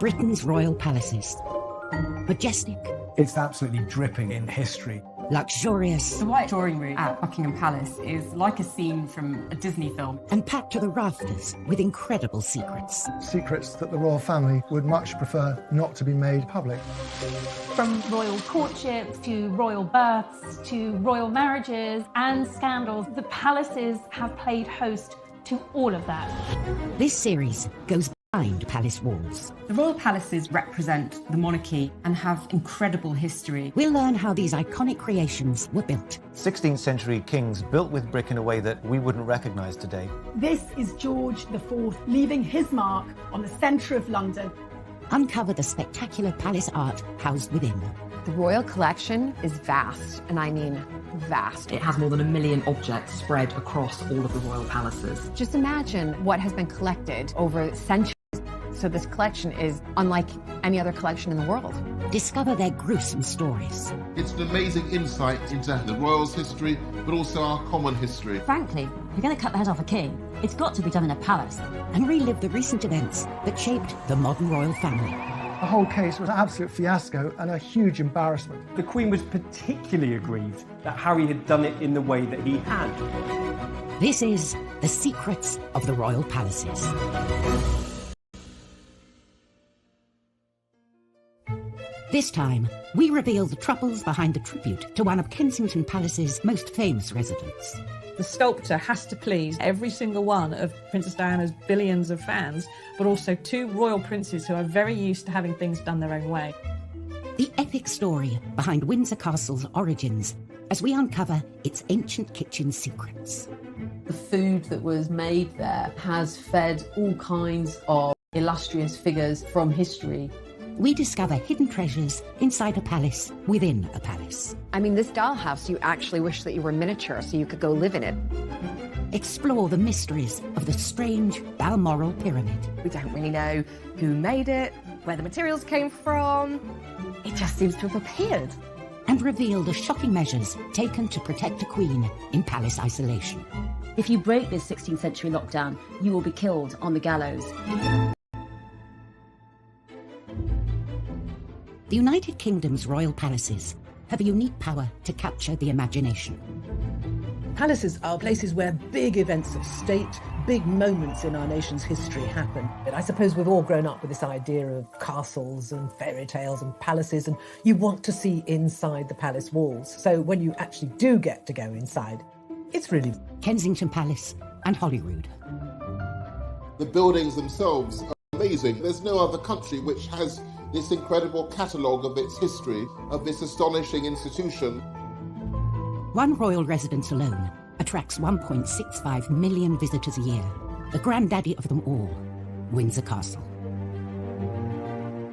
Britain's royal palaces. Majestic. It's absolutely dripping in history. Luxurious. The White Drawing Room at Buckingham Palace is like a scene from a Disney film. And packed to the rafters with incredible secrets. Secrets that the royal family would much prefer not to be made public. From royal courtships to royal births to royal marriages and scandals, the palaces have played host to all of that. This series goes behind palace walls. The royal palaces represent the monarchy and have incredible history. We'll learn how these iconic creations were built. 16th century kings built with brick in a way that we wouldn't recognise today. This is George IV leaving his mark on the centre of London. Uncover the spectacular palace art housed within. The royal collection is vast, and I mean vast. It has more than 1 million objects spread across all of the royal palaces. Just imagine what has been collected over centuries. So this collection is unlike any other collection in the world. Discover their gruesome stories. It's an amazing insight into the royals' history, but also our common history. Frankly, if you're going to cut the head off a king, it's got to be done in a palace. And relive the recent events that shaped the modern royal family. The whole case was an absolute fiasco and a huge embarrassment. The Queen was particularly aggrieved that Harry had done it in the way that he had. This is The Secrets of the Royal Palaces. This time, we reveal the troubles behind the tribute to one of Kensington Palace's most famous residents. The sculptor has to please every single one of Princess Diana's billions of fans, but also 2 royal princes who are very used to having things done their own way. The epic story behind Windsor Castle's origins as we uncover its ancient kitchen secrets. The food that was made there has fed all kinds of illustrious figures from history. We discover hidden treasures inside a palace within a palace. I mean, this dollhouse, you actually wish that you were miniature so you could go live in it. Explore the mysteries of the strange Balmoral Pyramid. We don't really know who made it, where the materials came from. It just seems to have appeared. And reveal the shocking measures taken to protect a queen in palace isolation. If you break this 16th century lockdown, you will be killed on the gallows. The United Kingdom's royal palaces have a unique power to capture the imagination. Palaces are places where big events of state, big moments in our nation's history happen. And I suppose we've all grown up with this idea of castles and fairy tales and palaces, and you want to see inside the palace walls. So when you actually do get to go inside, it's really Kensington Palace and Holyrood. The buildings themselves are amazing. There's no other country which has this incredible catalogue of its history, of this astonishing institution. One royal residence alone attracts 1.65 million visitors a year. The granddaddy of them all, Windsor Castle.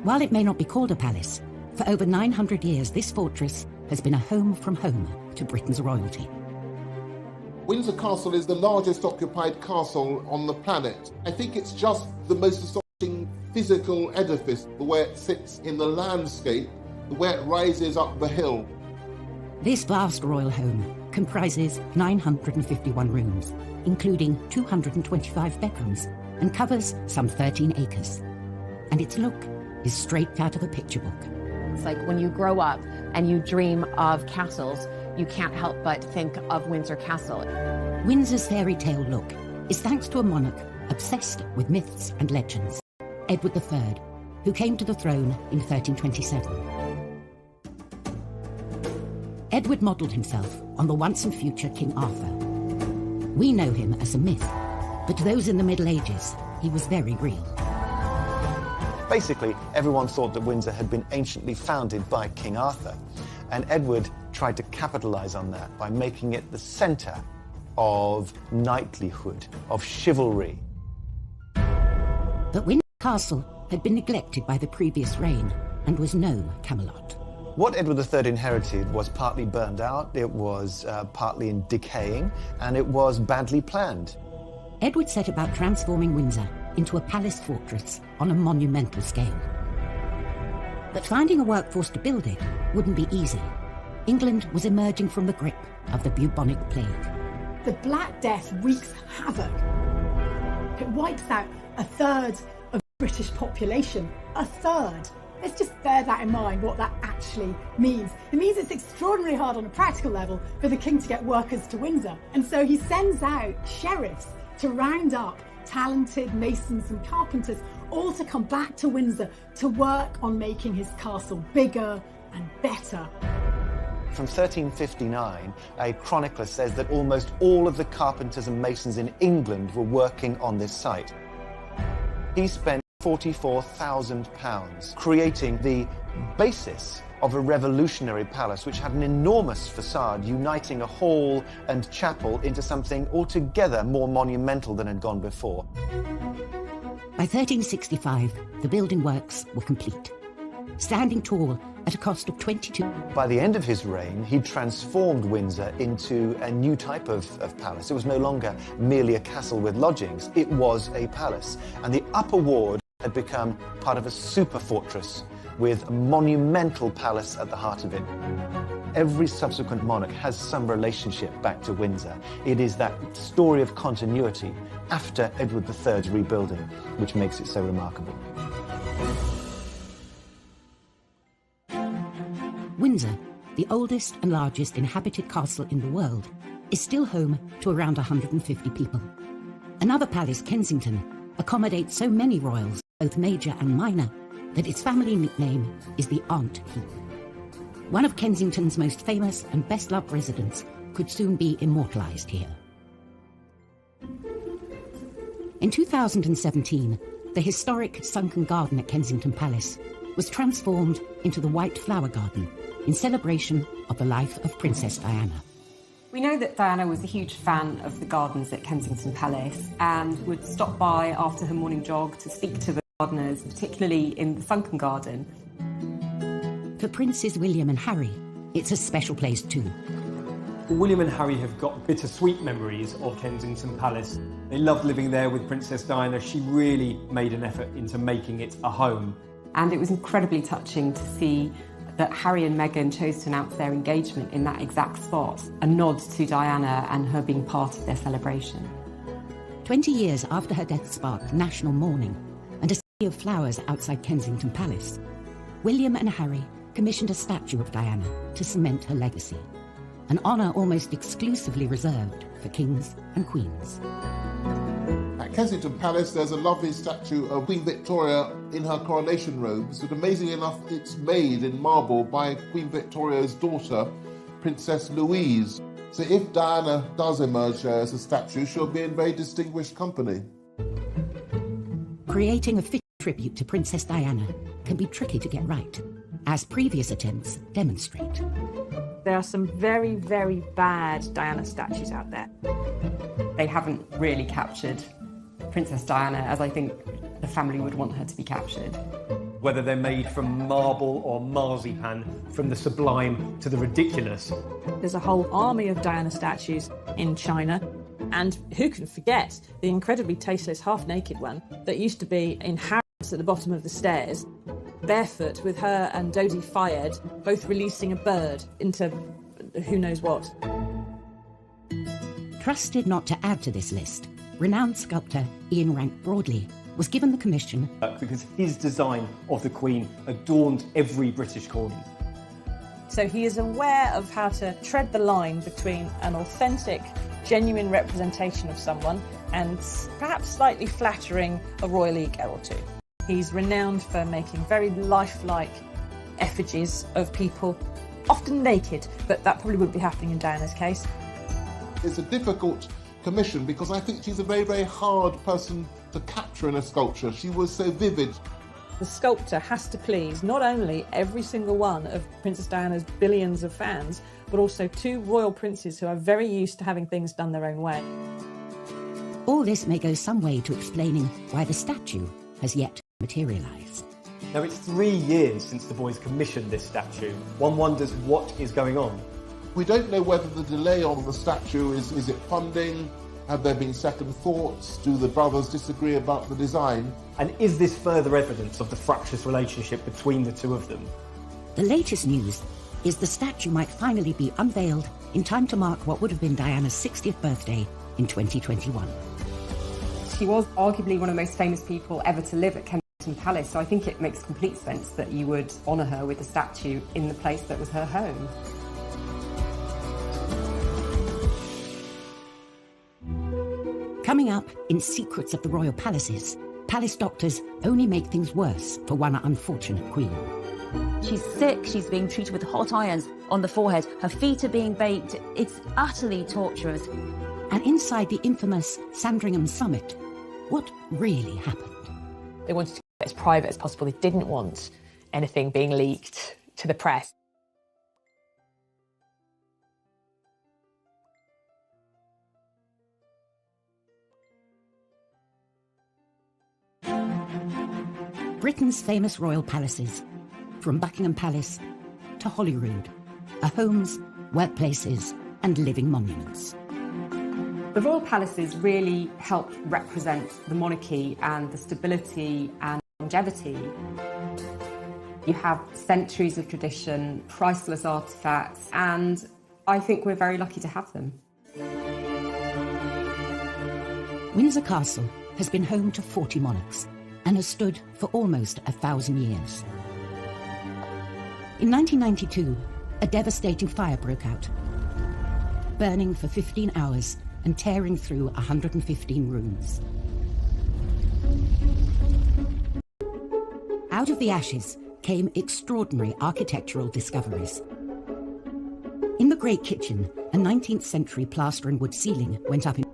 While it may not be called a palace, for over 900 years this fortress has been a home from home to Britain's royalty. Windsor Castle is the largest occupied castle on the planet. I think it's just the most astonishing physical edifice, the way it sits in the landscape, the way it rises up the hill. This vast royal home comprises 951 rooms, including 225 bedrooms, and covers some 13 acres. And its look is straight out of a picture book. It's like when you grow up and you dream of castles, you can't help but think of Windsor Castle. Windsor's fairy tale look is thanks to a monarch obsessed with myths and legends, Edward III, who came to the throne in 1327. Edward modelled himself on the once and future King Arthur. We know him as a myth, but to those in the Middle Ages, he was very real. Basically, everyone thought that Windsor had been anciently founded by King Arthur, and Edward tried to capitalise on that by making it the centre of knightlyhood, of chivalry. But Windsor Castle had been neglected by the previous reign and was no Camelot. What Edward III inherited was partly burned out, it was partly in decaying, and it was badly planned. Edward set about transforming Windsor into a palace fortress on a monumental scale. But finding a workforce to build it wouldn't be easy. England was emerging from the grip of the bubonic plague. The Black Death wreaks havoc. It wipes out a third of British population, a third. Let's just bear that in mind, what that actually means. It means it's extraordinarily hard on a practical level for the king to get workers to Windsor. And so he sends out sheriffs to round up talented masons and carpenters, all to come back to Windsor to work on making his castle bigger and better. From 1359, a chronicler says that almost all of the carpenters and masons in England were working on this site. He spent £44,000 creating the basis of a revolutionary palace which had an enormous facade uniting a hall and chapel into something altogether more monumental than had gone before. By 1365, the building works were complete, standing tall at a cost of 22. By the end of his reign, he transformed Windsor into a new type of palace. It was no longer merely a castle with lodgings, it was a palace. And the upper ward had become part of a super fortress with a monumental palace at the heart of it. Every subsequent monarch has some relationship back to Windsor. It is that story of continuity after Edward III's rebuilding which makes it so remarkable. Windsor, the oldest and largest inhabited castle in the world, is still home to around 150 people. Another palace, Kensington, accommodates so many royals, both major and minor, that its family nickname is the Aunt Heap. One of Kensington's most famous and best-loved residents could soon be immortalised here. In 2017, the historic sunken garden at Kensington Palace was transformed into the White Flower Garden in celebration of the life of Princess Diana. We know that Diana was a huge fan of the gardens at Kensington Palace and would stop by after her morning jog to speak to the gardeners, particularly in the sunken garden. For Princes William and Harry, it's a special place too. William and Harry have got bittersweet memories of Kensington Palace. They loved living there with Princess Diana. She really made an effort into making it a home. And it was incredibly touching to see that Harry and Meghan chose to announce their engagement in that exact spot, a nod to Diana and her being part of their celebration. 20 years after her death sparked national mourning and a sea of flowers outside Kensington Palace, William and Harry commissioned a statue of Diana to cement her legacy, an honour almost exclusively reserved for kings and queens. At Kensington Palace, there's a lovely statue of Queen Victoria in her coronation robes, but amazingly enough, it's made in marble by Queen Victoria's daughter, Princess Louise. So if Diana does emerge there as a statue, she'll be in very distinguished company. Creating a fitting tribute to Princess Diana can be tricky to get right, as previous attempts demonstrate. There are some very, very bad Diana statues out there. They haven't really captured Princess Diana as I think the family would want her to be captured. Whether they're made from marble or marzipan, from the sublime to the ridiculous. There's a whole army of Diana statues in China. And who can forget the incredibly tasteless half-naked one that used to be in Harrods at the bottom of the stairs, barefoot with her and Dodie fired, both releasing a bird into who knows what. Trusted not to add to this list, renowned sculptor Ian Rank Broadley was given the commission because his design of the Queen adorned every British corner. So he is aware of how to tread the line between an authentic, genuine representation of someone and perhaps slightly flattering a royal ego or two. He's renowned for making very lifelike effigies of people, often naked, but that probably wouldn't be happening in Diana's case. It's a difficult commission because I think she's a very, very hard person to capture in a sculpture. She was so vivid. The sculptor has to please not only every single one of Princess Diana's billions of fans, but also two royal princes who are very used to having things done their own way. All this may go some way to explaining why the statue has yet to materialise. Now, it's 3 years since the boys commissioned this statue. One wonders what is going on. We don't know whether the delay on the statue is it funding? Have there been second thoughts? Do the brothers disagree about the design? And is this further evidence of the fractious relationship between the two of them? The latest news is the statue might finally be unveiled in time to mark what would have been Diana's 60th birthday in 2021. She was arguably one of the most famous people ever to live at Kensington Kensington Palace, so I think it makes complete sense that you would honour her with a statue in the place that was her home. Coming up in Secrets of the Royal Palaces, palace doctors only make things worse for one unfortunate queen. She's sick, she's being treated with hot irons on the forehead, her feet are being baked, it's utterly torturous. And inside the infamous Sandringham Summit, what really happened? They wanted to keep it as private as possible. They didn't want anything being leaked to the press. Britain's famous royal palaces, from Buckingham Palace to Holyrood, are homes, workplaces and living monuments. The royal palaces really helped represent the monarchy and the stability and longevity. You have centuries of tradition, priceless artefacts, and I think we're very lucky to have them. Windsor Castle has been home to 40 monarchs and has stood for almost 1,000 years. In 1992, a devastating fire broke out, burning for 15 hours and tearing through 115 rooms. Out of the ashes came extraordinary architectural discoveries. In the Great Kitchen, a 19th century plaster and wood ceiling went up in.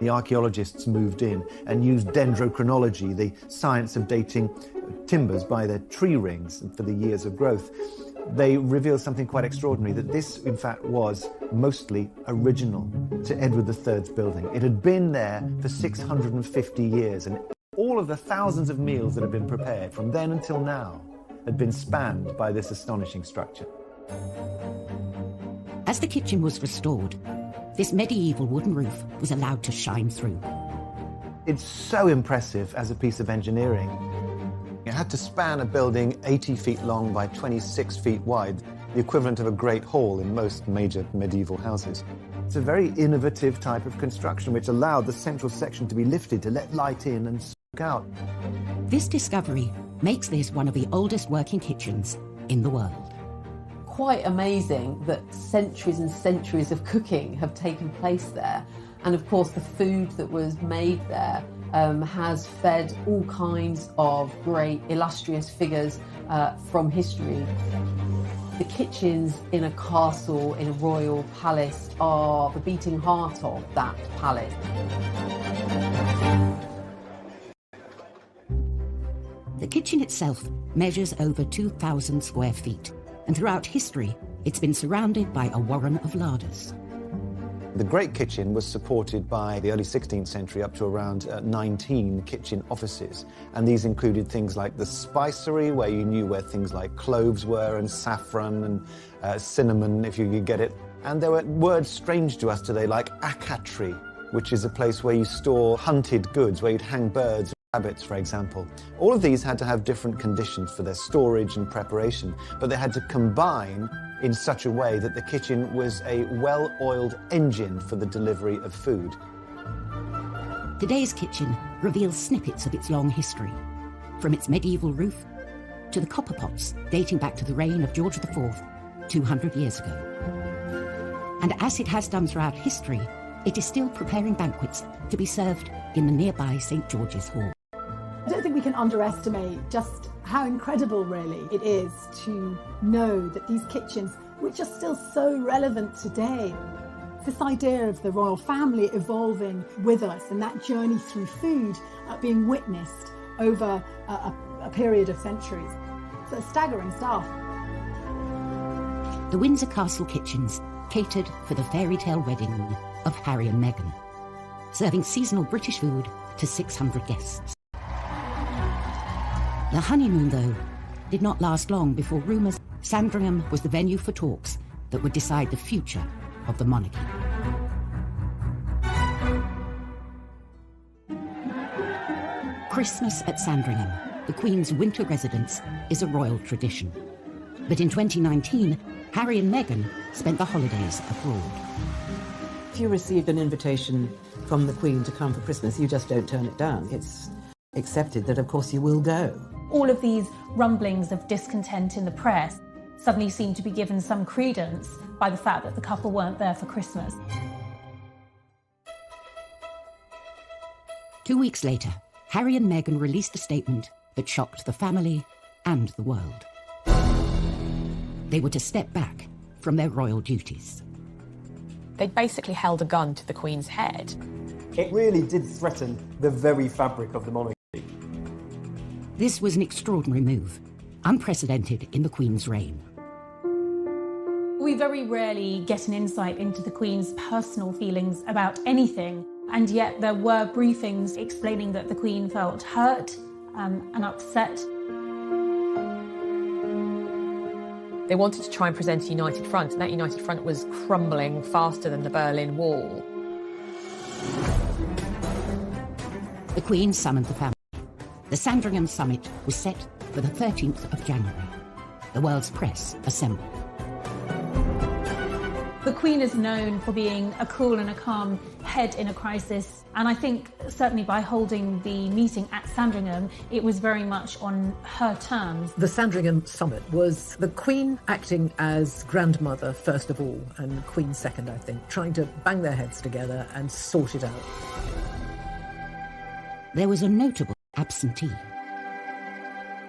The archaeologists moved in and used dendrochronology, the science of dating timbers by their tree rings for the years of growth. They revealed something quite extraordinary, that this, in fact, was mostly original to Edward III's building. It had been there for 650 years, and all of the thousands of meals that had been prepared from then until now had been spanned by this astonishing structure. As the kitchen was restored, this medieval wooden roof was allowed to shine through. It's so impressive as a piece of engineering. It had to span a building 80 feet long by 26 feet wide, the equivalent of a great hall in most major medieval houses. It's a very innovative type of construction which allowed the central section to be lifted to let light in and soak out. This discovery makes this one of the oldest working kitchens in the world. Quite amazing that centuries and centuries of cooking have taken place there. And of course, the food that was made there has fed all kinds of great illustrious figures from history. The kitchens in a castle, in a royal palace, are the beating heart of that palace. The kitchen itself measures over 2,000 square feet, and throughout history, it's been surrounded by a warren of larders. The Great Kitchen was supported by the early 16th century up to around 19 kitchen offices. And these included things like the spicery, where you knew where things like cloves were, and saffron and cinnamon, if you could get it. And there were words strange to us today, like acatree, which is a place where you store hunted goods, where you'd hang birds, rabbits, for example. All of these had to have different conditions for their storage and preparation, but they had to combine in such a way that the kitchen was a well-oiled engine for the delivery of food. Today's kitchen reveals snippets of its long history, from its medieval roof to the copper pots dating back to the reign of George IV 200 years ago. And as it has done throughout history, it is still preparing banquets to be served in the nearby St. George's Hall. I don't think we can underestimate just how incredible, really, it is to know that these kitchens, which are still so relevant today, this idea of the royal family evolving with us and that journey through food being witnessed over a period of centuries. So staggering stuff. The Windsor Castle kitchens catered for the fairy tale wedding of Harry and Meghan, serving seasonal British food to 600 guests. The honeymoon, though, did not last long before rumours Sandringham was the venue for talks that would decide the future of the monarchy. Christmas at Sandringham, the Queen's winter residence, is a royal tradition. But in 2019, Harry and Meghan spent the holidays abroad. If you received an invitation from the Queen to come for Christmas, you just don't turn it down. accepted that, of course, you will go. All of these rumblings of discontent in the press suddenly seemed to be given some credence by the fact that the couple weren't there for Christmas. 2 weeks later, Harry and Meghan released a statement that shocked the family and the world. They were to step back from their royal duties. They basically held a gun to the Queen's head. It really did threaten the very fabric of the monarchy. This was an extraordinary move, unprecedented in the Queen's reign. We very rarely get an insight into the Queen's personal feelings about anything, and yet there were briefings explaining that the Queen felt hurt and upset. They wanted to try and present a united front, and that united front was crumbling faster than the Berlin Wall. The Queen summoned the family. The Sandringham summit was set for the 13th of January. The world's press assembled. The Queen is known for being a cool and a calm head in a crisis, and I think certainly by holding the meeting at Sandringham, it was very much on her terms. The Sandringham summit was the Queen acting as grandmother first of all, and Queen second, I think, trying to bang their heads together and sort it out. There was a notable absentee.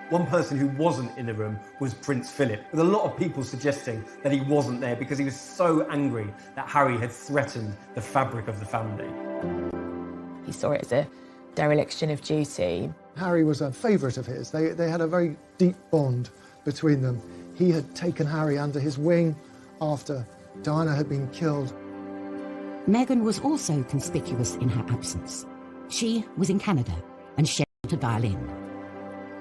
One person who wasn't in the room was Prince Philip, with a lot of people suggesting that he wasn't there because he was so angry that Harry had threatened the fabric of the family. He saw it as a dereliction of duty. Harry was a favourite of his. They had a very deep bond between them. He had taken Harry under his wing after Diana had been killed. Meghan was also conspicuous in her absence. She was in Canada and scheduled to dial in.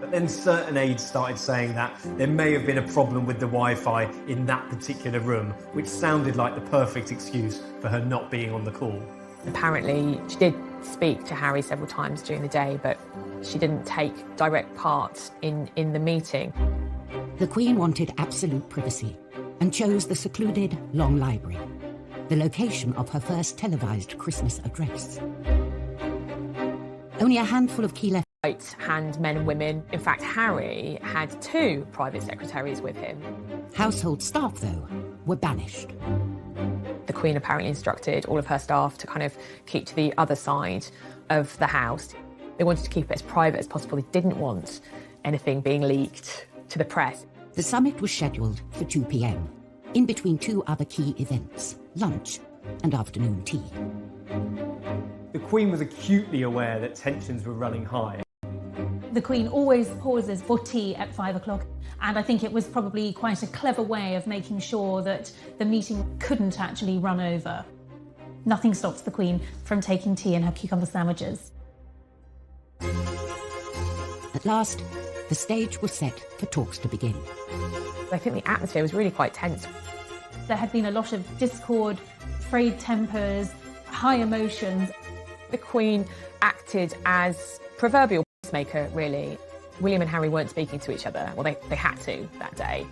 But then certain aides started saying that there may have been a problem with the Wi-Fi in that particular room, which sounded like the perfect excuse for her not being on the call. Apparently, she did speak to Harry several times during the day, but she didn't take direct part in the meeting. The Queen wanted absolute privacy and chose the secluded Long Library, the location of her first televised Christmas address. Only a handful of key right-hand men and women. In fact, Harry had 2 private secretaries with him. Household staff, though, were banished. The Queen apparently instructed all of her staff to kind of keep to the other side of the house. They wanted to keep it as private as possible. They didn't want anything being leaked to the press. The summit was scheduled for 2 p.m, in between 2 other key events, lunch and afternoon tea. The Queen was acutely aware that tensions were running high. The Queen always pauses for tea at 5 o'clock, and I think it was probably quite a clever way of making sure that the meeting couldn't actually run over. Nothing stops the Queen from taking tea and her cucumber sandwiches. At last, the stage was set for talks to begin. I think the atmosphere was really quite tense. There had been a lot of discord, frayed tempers, high emotions. The Queen acted as proverbial peacemaker, really. William and Harry weren't speaking to each other. Well, they had to that day.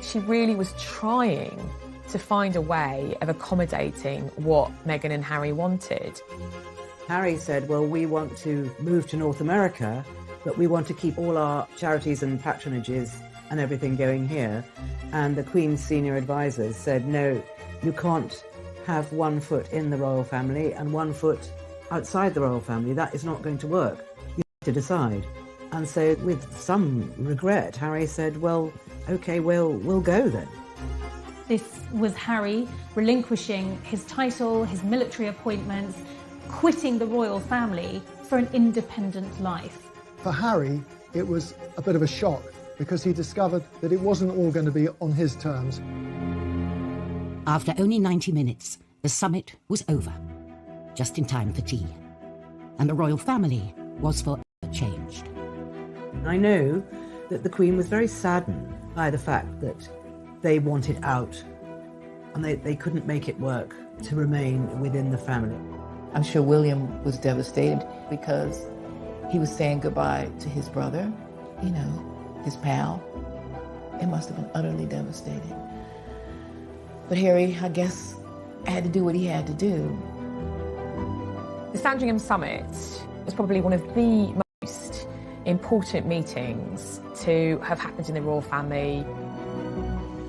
She really was trying to find a way of accommodating what Meghan and Harry wanted. Harry said, well, we want to move to North America, but we want to keep all our charities and patronages and everything going here. And the Queen's senior advisors said, no, you can't have one foot in the royal family and one foot outside the royal family. That is not going to work. You have to decide. And so with some regret, Harry said, well, okay, we'll go then. This was Harry relinquishing his title, his military appointments, quitting the royal family for an independent life. For Harry, it was a bit of a shock because he discovered that it wasn't all going to be on his terms. After only 90 minutes, the summit was over, just in time for tea. And the royal family was forever changed. I know that the Queen was very saddened by the fact that they wanted out and they couldn't make it work to remain within the family. I'm sure William was devastated because he was saying goodbye to his brother, you know, his pal. It must have been utterly devastating. But Harry, I guess, had to do what he had to do. The Sandringham Summit was probably one of the most important meetings to have happened in the royal family.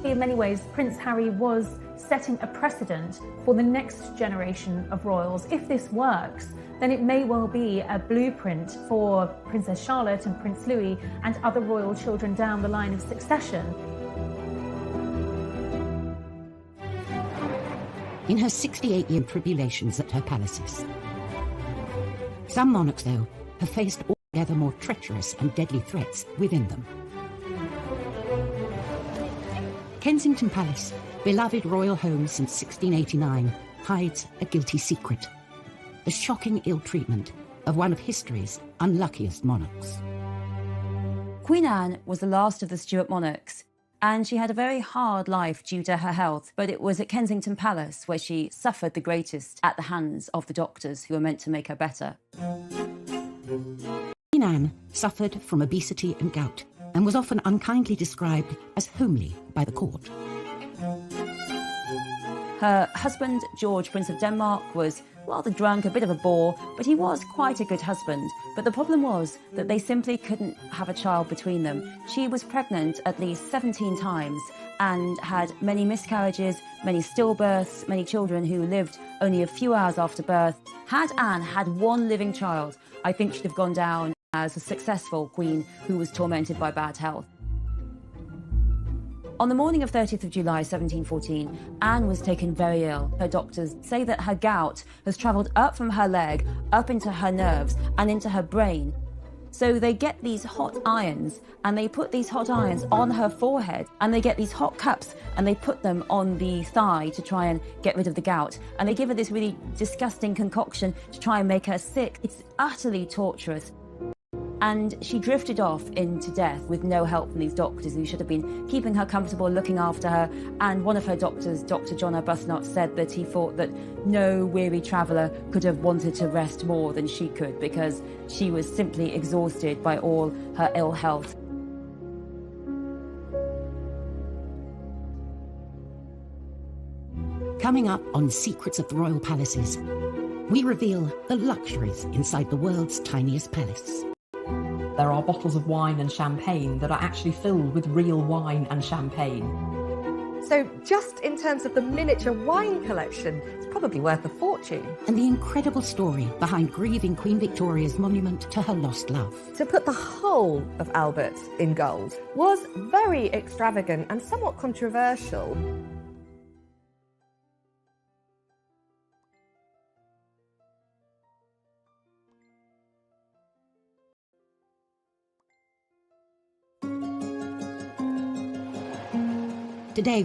In many ways, Prince Harry was setting a precedent for the next generation of royals. If this works, then it may well be a blueprint for Princess Charlotte and Prince Louis and other royal children down the line of succession. In her 68-year tribulations at her palaces. Some monarchs, though, have faced altogether more treacherous and deadly threats within them. Kensington Palace, beloved royal home since 1689, hides a guilty secret. The shocking ill treatment of one of history's unluckiest monarchs. Queen Anne was the last of the Stuart monarchs, and she had a very hard life due to her health, but it was at Kensington Palace where she suffered the greatest at the hands of the doctors who were meant to make her better. Queen Anne suffered from obesity and gout, and was often unkindly described as homely by the court. Her husband, George, Prince of Denmark, was rather drunk, a bit of a bore, but he was quite a good husband. But the problem was that they simply couldn't have a child between them. She was pregnant at least 17 times and had many miscarriages, many stillbirths, many children who lived only a few hours after birth. Had Anne had one living child, I think she'd have gone down as a successful queen who was tormented by bad health. On the morning of 30th of July 1714, Anne was taken very ill. Her doctors say that her gout has travelled up from her leg, up into her nerves and into her brain. So they get these hot irons and they put these hot irons on her forehead, and they get these hot cups and they put them on the thigh to try and get rid of the gout. And they give her this really disgusting concoction to try and make her sick. It's utterly torturous. And she drifted off into death with no help from these doctors who should have been keeping her comfortable, looking after her. And one of her doctors, Dr. John Arbuthnot, said that he thought that no weary traveller could have wanted to rest more than she could, because she was simply exhausted by all her ill health. Coming up on Secrets of the Royal Palaces, we reveal the luxuries inside the world's tiniest palace. There are bottles of wine and champagne that are actually filled with real wine and champagne. So just in terms of the miniature wine collection, it's probably worth a fortune. And the incredible story behind grieving Queen Victoria's monument to her lost love. To put the whole of Albert in gold was very extravagant and somewhat controversial. Today,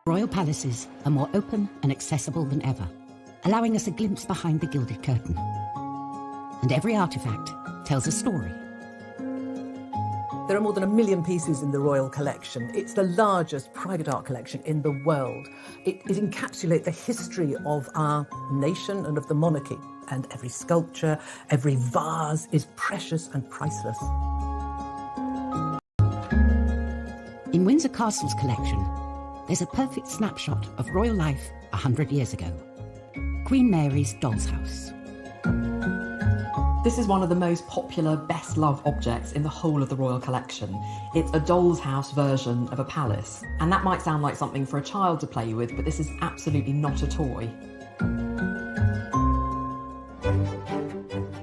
royal palaces are more open and accessible than ever, allowing us a glimpse behind the gilded curtain. And every artifact tells a story. There are more than 1 million pieces in the royal collection. It's the largest private art collection in the world. It encapsulates the history of our nation and of the monarchy. And every sculpture, every vase is precious and priceless. In Windsor Castle's collection, there's a perfect snapshot of royal life 100 years ago. Queen Mary's doll's house. This is one of the most popular, best-loved objects in the whole of the royal collection. It's a doll's house version of a palace. And that might sound like something for a child to play with, but this is absolutely not a toy.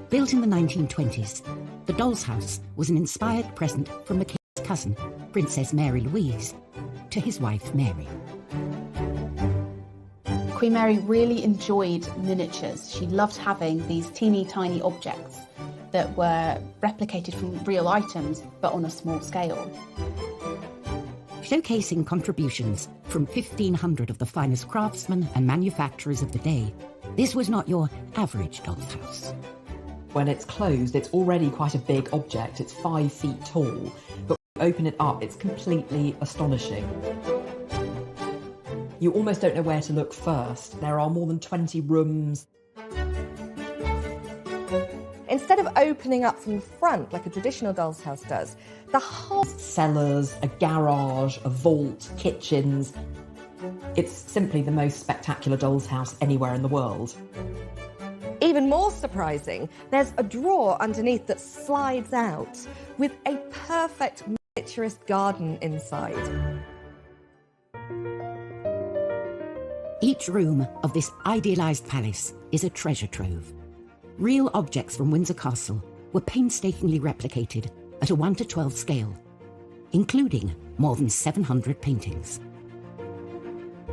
Built in the 1920s, the doll's house was an inspired present from the king's cousin, Princess Mary Louise, to his wife Mary. Queen Mary really enjoyed miniatures. She loved having these teeny tiny objects that were replicated from real items, but on a small scale. Showcasing contributions from 1,500 of the finest craftsmen and manufacturers of the day, this was not your average doll's house. When it's closed, it's already quite a big object. It's 5 feet tall, but when you open it up, it's completely astonishing. You almost don't know where to look first. There are more than 20 rooms. Instead of opening up from the front like a traditional doll's house does, the whole cellars, a garage, a vault, kitchens. It's simply the most spectacular doll's house anywhere in the world. Even more surprising, there's a drawer underneath that slides out with a perfect miniaturist garden inside. Each room of this idealised palace is a treasure trove. Real objects from Windsor Castle were painstakingly replicated at a 1:12 scale, including more than 700 paintings.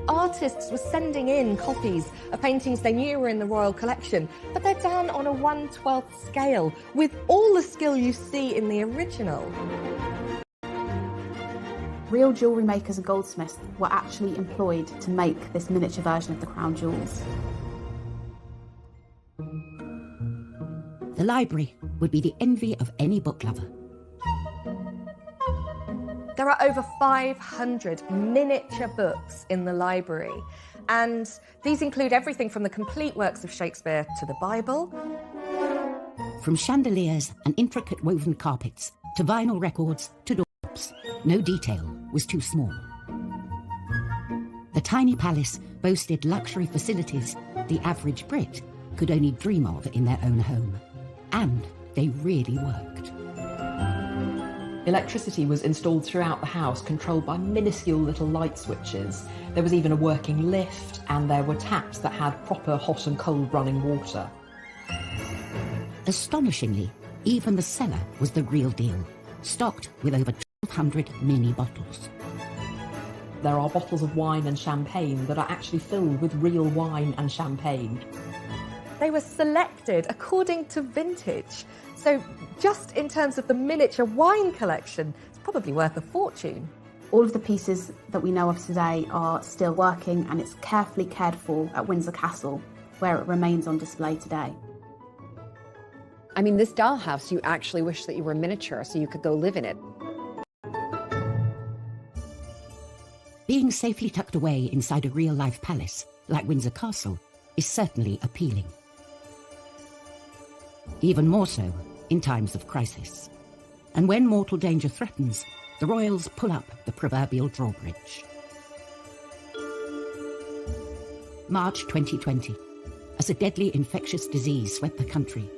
Artists were sending in copies of paintings they knew were in the royal collection, but they're done on a 1/12 scale with all the skill you see in the original. Real jewellery makers and goldsmiths were actually employed to make this miniature version of the crown jewels. The library would be the envy of any book lover. There are over 500 miniature books in the library, and these include everything from the complete works of Shakespeare to the Bible. From chandeliers and intricate woven carpets to vinyl records to doorknobs, no detail was too small. The tiny palace boasted luxury facilities the average Brit could only dream of in their own home. And they really worked. Electricity was installed throughout the house, controlled by minuscule little light switches. There was even a working lift, and there were taps that had proper hot and cold running water. Astonishingly, even the cellar was the real deal, stocked with over 1,200 mini bottles. There are bottles of wine and champagne that are actually filled with real wine and champagne. They were selected according to vintage. So just in terms of the miniature wine collection, it's probably worth a fortune. All of the pieces that we know of today are still working, and it's carefully cared for at Windsor Castle, where it remains on display today. I mean, this dollhouse, you actually wish that you were miniature so you could go live in it. Being safely tucked away inside a real-life palace, like Windsor Castle, is certainly appealing. Even more so in times of crisis. And when mortal danger threatens, the royals pull up the proverbial drawbridge. March 2020. As a deadly infectious disease swept the country,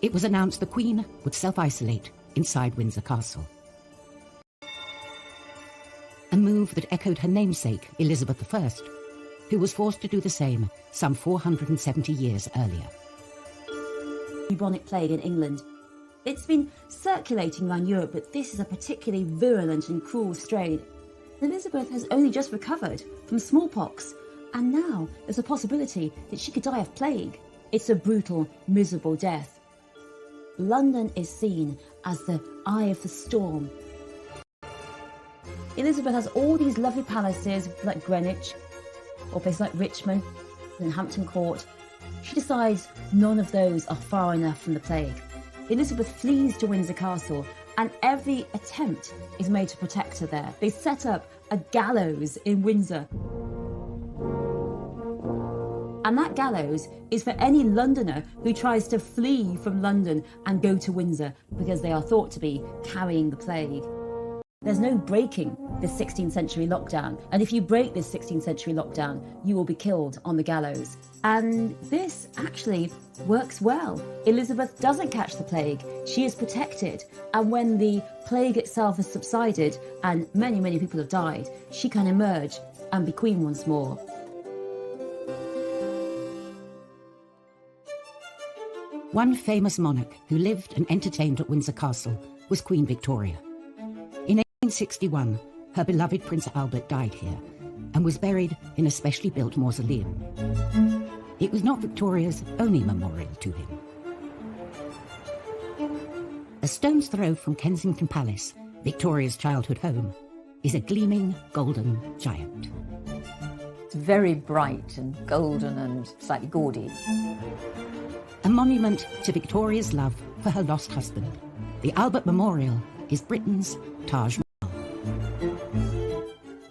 it was announced the Queen would self-isolate inside Windsor Castle. A move that echoed her namesake, Elizabeth I, who was forced to do the same some 470 years earlier. Bubonic plague in England. It's been circulating around Europe, but this is a particularly virulent and cruel strain. Elizabeth has only just recovered from smallpox, and now there's a possibility that she could die of plague. It's a brutal, miserable death. London is seen as the eye of the storm. Elizabeth has all these lovely palaces like Greenwich, or places like Richmond and Hampton Court. She decides none of those are far enough from the plague. Elizabeth flees to Windsor Castle, and every attempt is made to protect her there. They set up a gallows in Windsor. And that gallows is for any Londoner who tries to flee from London and go to Windsor, because they are thought to be carrying the plague. There's no breaking this 16th century lockdown. And if you break this 16th century lockdown, you will be killed on the gallows. And this actually works well. Elizabeth doesn't catch the plague. She is protected. And when the plague itself has subsided and many, many people have died, she can emerge and be queen once more. One famous monarch who lived and entertained at Windsor Castle was Queen Victoria. In 1861, her beloved Prince Albert died here and was buried in a specially built mausoleum. It was not Victoria's only memorial to him. A stone's throw from Kensington Palace, Victoria's childhood home, is a gleaming golden giant. It's very bright and golden and slightly gaudy. A monument to Victoria's love for her lost husband. The Albert Memorial is Britain's Taj Mahal.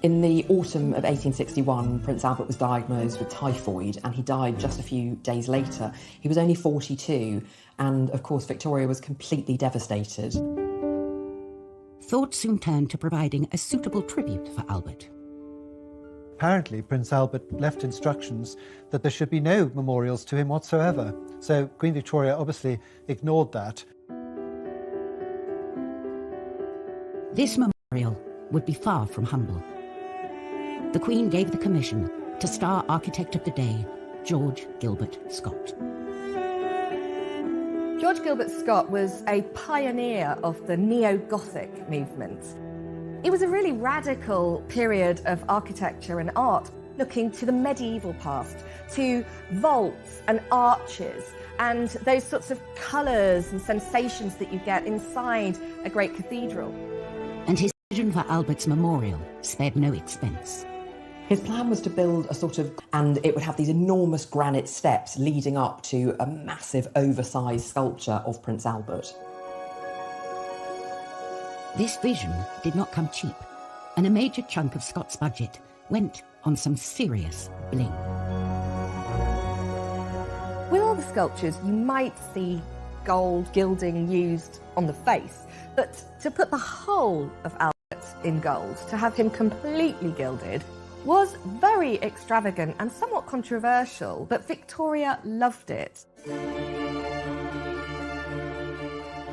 In the autumn of 1861, Prince Albert was diagnosed with typhoid and he died just a few days later. He was only 42 and, of course, Victoria was completely devastated. Thought soon turned to providing a suitable tribute for Albert. Apparently, Prince Albert left instructions that there should be no memorials to him whatsoever. So Queen Victoria obviously ignored that. This memorial would be far from humble. The Queen gave the commission to star architect of the day, George Gilbert Scott. George Gilbert Scott was a pioneer of the neo-Gothic movement. It was a really radical period of architecture and art, looking to the medieval past, to vaults and arches and those sorts of colours and sensations that you get inside a great cathedral. And his vision for Albert's memorial spared no expense. His plan was to build a sort of, and it would have these enormous granite steps leading up to a massive oversized sculpture of Prince Albert. This vision did not come cheap, and a major chunk of Scott's budget went on some serious bling. With all the sculptures, you might see gold gilding used on the face, but to put the whole of Albert in gold, to have him completely gilded, was very extravagant and somewhat controversial, but Victoria loved it.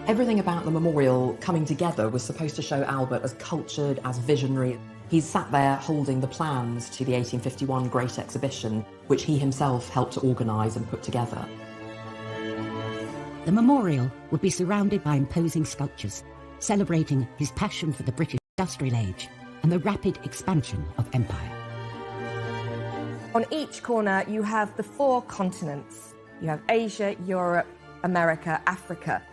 Everything about the memorial coming together was supposed to show Albert as cultured, as visionary. He's sat there holding the plans to the 1851 Great Exhibition, which he himself helped to organise and put together. The memorial would be surrounded by imposing sculptures, celebrating his passion for the British industrial age and the rapid expansion of empire. On each corner, you have the 4 continents. You have Asia, Europe, America, Africa.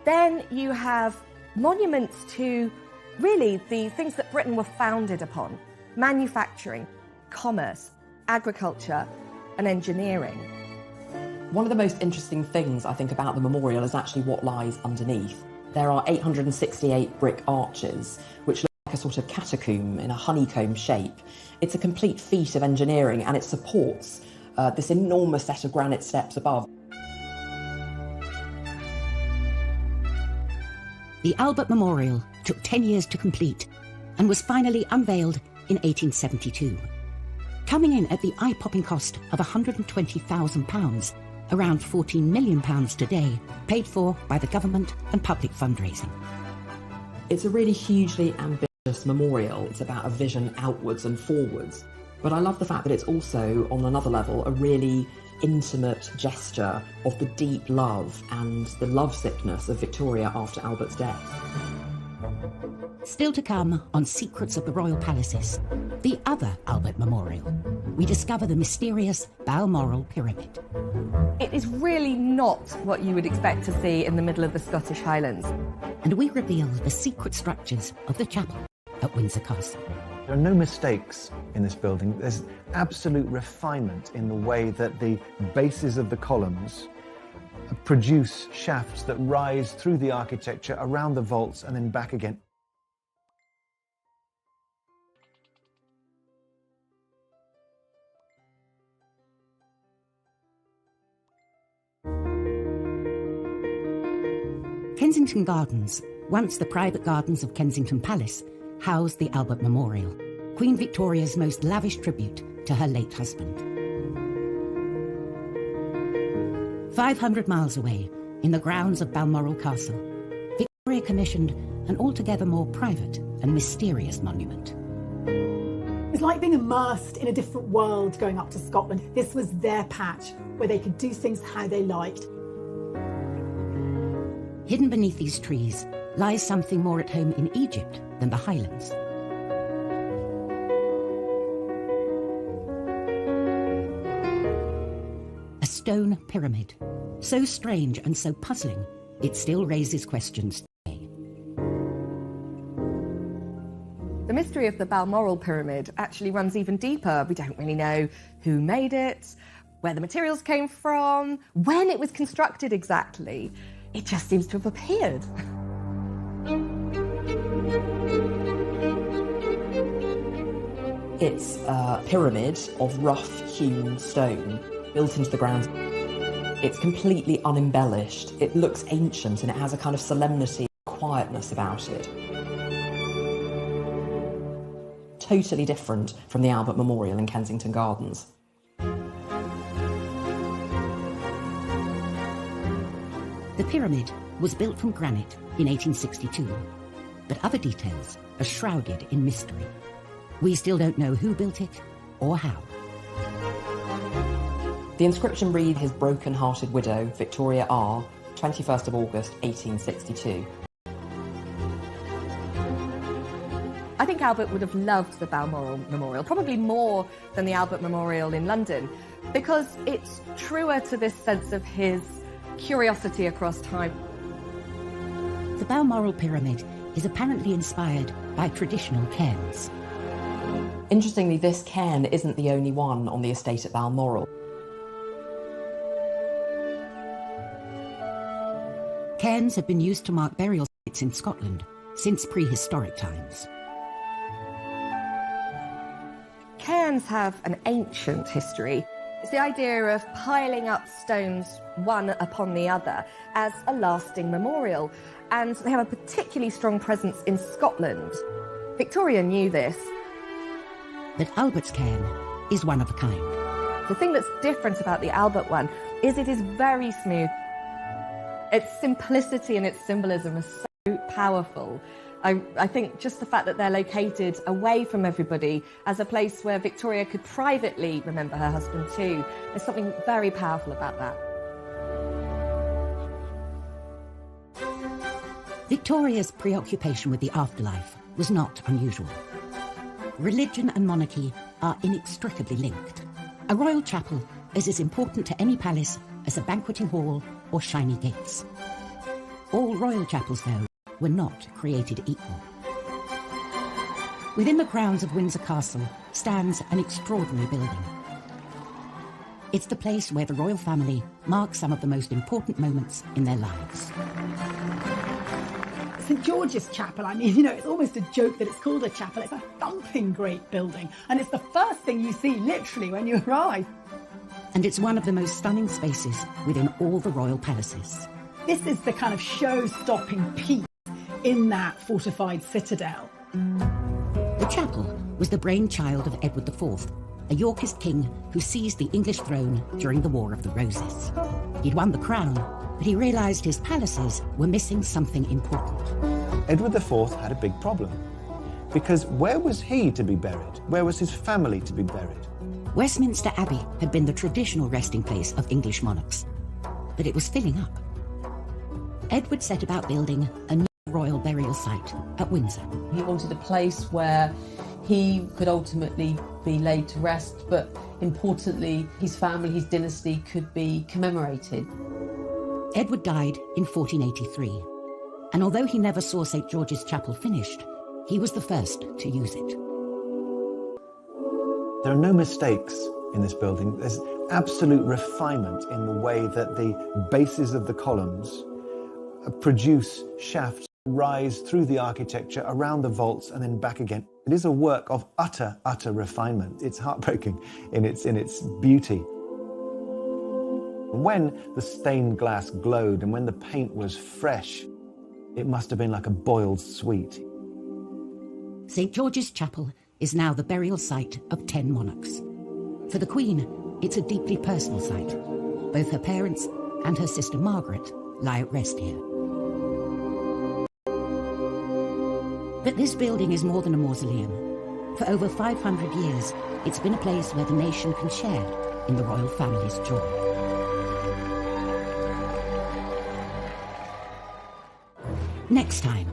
Then you have monuments to really the things that Britain were founded upon: manufacturing, commerce, agriculture, and engineering. One of the most interesting things I think about the memorial is actually what lies underneath. There are 868 brick arches, which look like a sort of catacomb in a honeycomb shape. It's a complete feat of engineering and it supports this enormous set of granite steps above. The Albert Memorial took 10 years to complete and was finally unveiled in 1872. Coming in at the eye-popping cost of £120,000, around £14 million today, paid for by the government and public fundraising. It's a really hugely ambitious memorial. It's about a vision outwards and forwards. But I love the fact that it's also, on another level, a really intimate gesture of the deep love and the lovesickness of Victoria after Albert's death. Still to come on Secrets of the Royal Palaces, the other Albert Memorial, we discover the mysterious Balmoral Pyramid. It is really not what you would expect to see in the middle of the Scottish Highlands. And we reveal the secret structures of the chapel at Windsor Castle. There are no mistakes in this building. There's absolute refinement in the way that the bases of the columns produce shafts that rise through the architecture, around the vaults, and then back again. Kensington Gardens, once the private gardens of Kensington Palace, housed the Albert Memorial, Queen Victoria's most lavish tribute to her late husband. 500 miles away, in the grounds of Balmoral Castle, Victoria commissioned an altogether more private and mysterious monument. It's like being immersed in a different world going up to Scotland. This was their patch where they could do things how they liked. Hidden beneath these trees lies something more at home in Egypt than the Highlands. A stone pyramid, so strange and so puzzling, it still raises questions today. The mystery of the Balmoral Pyramid actually runs even deeper. We don't really know who made it, where the materials came from, when it was constructed exactly. It just seems to have appeared. It's a pyramid of rough-hewn stone built into the ground. It's completely unembellished. It looks ancient and it has a kind of solemnity, quietness about it. Totally different from the Albert Memorial in Kensington Gardens. The pyramid was built from granite in 1862, but other details are shrouded in mystery. We still don't know who built it or how. The inscription reads his broken-hearted widow, Victoria R., 21st of August, 1862. I think Albert would have loved the Balmoral Memorial, probably more than the Albert Memorial in London, because it's truer to this sense of his curiosity across time. The Balmoral Pyramid is apparently inspired by traditional cairns. Interestingly, this cairn isn't the only one on the estate at Balmoral. Cairns have been used to mark burial sites in Scotland since prehistoric times. Cairns have an ancient history. It's the idea of piling up stones one upon the other as a lasting memorial, and they have a particularly strong presence in Scotland. Victoria knew this. But Albert's cairn is one of a kind. The thing that's different about the Albert one is it is very smooth. Its simplicity and its symbolism is so powerful. I think just the fact that they're located away from everybody as a place where Victoria could privately remember her husband too, there's something very powerful about that. Victoria's preoccupation with the afterlife was not unusual. Religion and monarchy are inextricably linked. A royal chapel is as important to any palace as a banqueting hall or shiny gates. All royal chapels, though, were not created equal. Within the grounds of Windsor Castle stands an extraordinary building. It's the place where the royal family mark some of the most important moments in their lives. St George's Chapel, I mean, it's almost a joke that it's called a chapel. It's a thumping great building, and it's the first thing you see, literally, when you arrive. And it's one of the most stunning spaces within all the royal palaces. This is the kind of show-stopping piece in that fortified citadel. The chapel was the brainchild of Edward IV, a Yorkist king who seized the English throne during the War of the Roses. He'd won the crown, but he realised his palaces were missing something important. Edward IV had a big problem, because where was he to be buried? Where was his family to be buried? Westminster Abbey had been the traditional resting place of English monarchs, but it was filling up. Edward set about building a new royal burial site at Windsor. He wanted a place where he could ultimately be laid to rest, but importantly, his family, his dynasty could be commemorated. Edward died in 1483, and although he never saw St George's Chapel finished, he was the first to use it. There are no mistakes in this building. There's absolute refinement in the way that the bases of the columns produce shafts, rise through the architecture, around the vaults, and then back again. It is a work of utter refinement. It's heartbreaking in its beauty. When the stained glass glowed and when the paint was fresh, it must have been like a boiled sweet. St George's Chapel is now the burial site of 10 monarchs. For the Queen, it's a deeply personal site. Both her parents and her sister Margaret lie at rest here. But this building is more than a mausoleum. For over 500 years, it's been a place where the nation can share in the royal family's joy. Next time,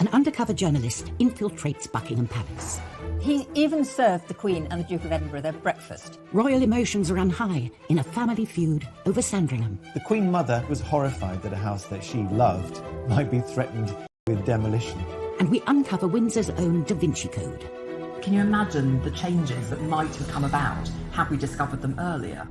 an undercover journalist infiltrates Buckingham Palace. He even served the Queen and the Duke of Edinburgh their breakfast. Royal emotions run high in a family feud over Sandringham. The Queen Mother was horrified that a house that she loved might be threatened with demolition. And we uncover Windsor's own Da Vinci Code. Can you imagine the changes that might have come about had we discovered them earlier?